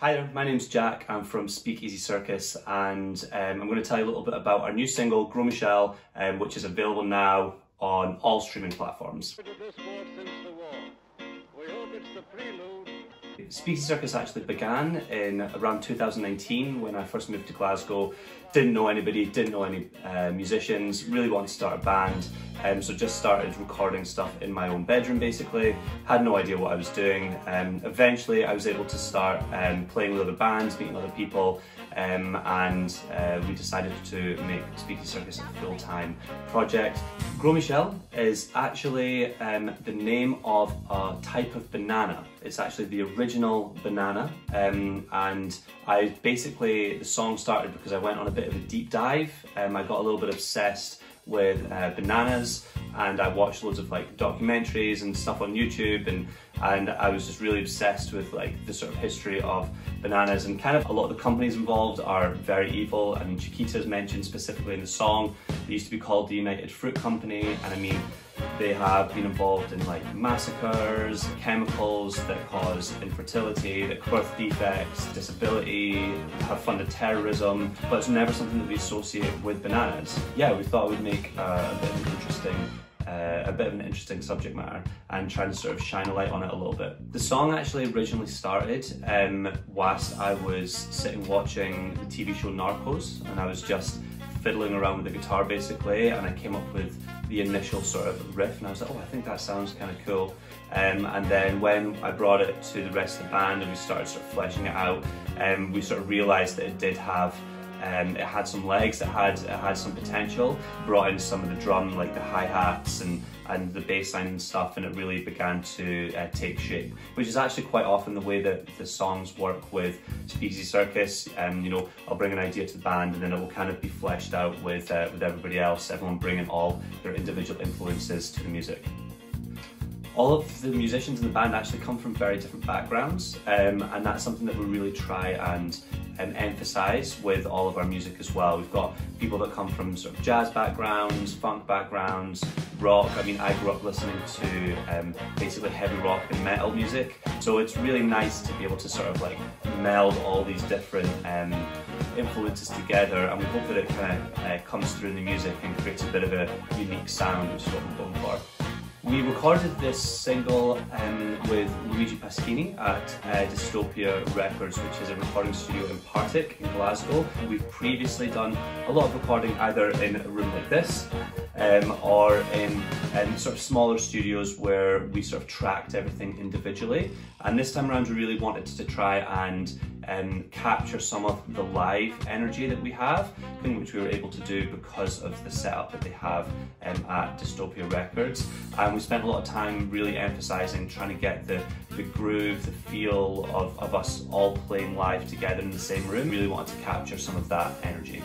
Hi there, my name's Jack. I'm from Speakeasy Circus, and I'm going to tell you a little bit about our new single, Gros Michel, which is available now on all streaming platforms. Speakeasy Circus actually began in around 2019 when I first moved to Glasgow. Didn't know anybody, didn't know any musicians, really wanted to start a band, so just started recording stuff in my own bedroom basically. Had no idea what I was doing. Eventually I was able to start playing with other bands, meeting other people, and we decided to make Speakeasy Circus a full-time project. Gros Michel is actually the name of a type of banana. It's actually the original banana, and the song started because I went on a bit of a deep dive. I got a little bit obsessed with bananas, and I watched loads of documentaries and stuff on YouTube, and I was just really obsessed with the sort of history of bananas, and kind of a lot of the companies involved are very evil. I mean, Chiquita is mentioned specifically in the song. They used to be called the United Fruit Company, and I mean, they have been involved in massacres, chemicals that cause infertility, that birth defects, disability, have funded terrorism, but it's never something that we associate with bananas. Yeah, we thought we'd make a bit of an interesting subject matter and try to sort of shine a light on it a little bit. The song actually originally started whilst I was sitting watching the TV show Narcos, and I was just fiddling around with the guitar basically, and I came up with the initial sort of riff, and I was like, oh, I think that sounds kind of cool. And then when I brought it to the rest of the band and we started sort of fleshing it out, we sort of realised that it did have it had some legs, it had some potential. Brought in some of the drum, like the hi-hats and the bass line and stuff, and it really began to take shape, which is actually quite often the way that the songs work with Speakeasy Circus. You know, I'll bring an idea to the band and then it will kind of be fleshed out with everybody else, everyone bringing all their individual influences to the music. All of the musicians in the band actually come from very different backgrounds, and that's something that we really try and emphasise with all of our music as well. We've got people that come from sort of jazz backgrounds, funk backgrounds, rock. I mean, I grew up listening to basically heavy rock and metal music, so it's really nice to be able to sort of meld all these different influences together, and we hope that it kind of comes through in the music and creates a bit of a unique sound, which is what we're going for. We recorded this single with Luigi Paschini at Dystopia Records, which is a recording studio in Partick in Glasgow. We've previously done a lot of recording either in a room like this or in sort of smaller studios where we sort of tracked everything individually. And this time around we really wanted to try and capture some of the live energy that we have, which we were able to do because of the setup that they have at Dystopia Records. And we spent a lot of time really emphasising trying to get the groove, the feel of us all playing live together in the same room. Really wanted to capture some of that energy.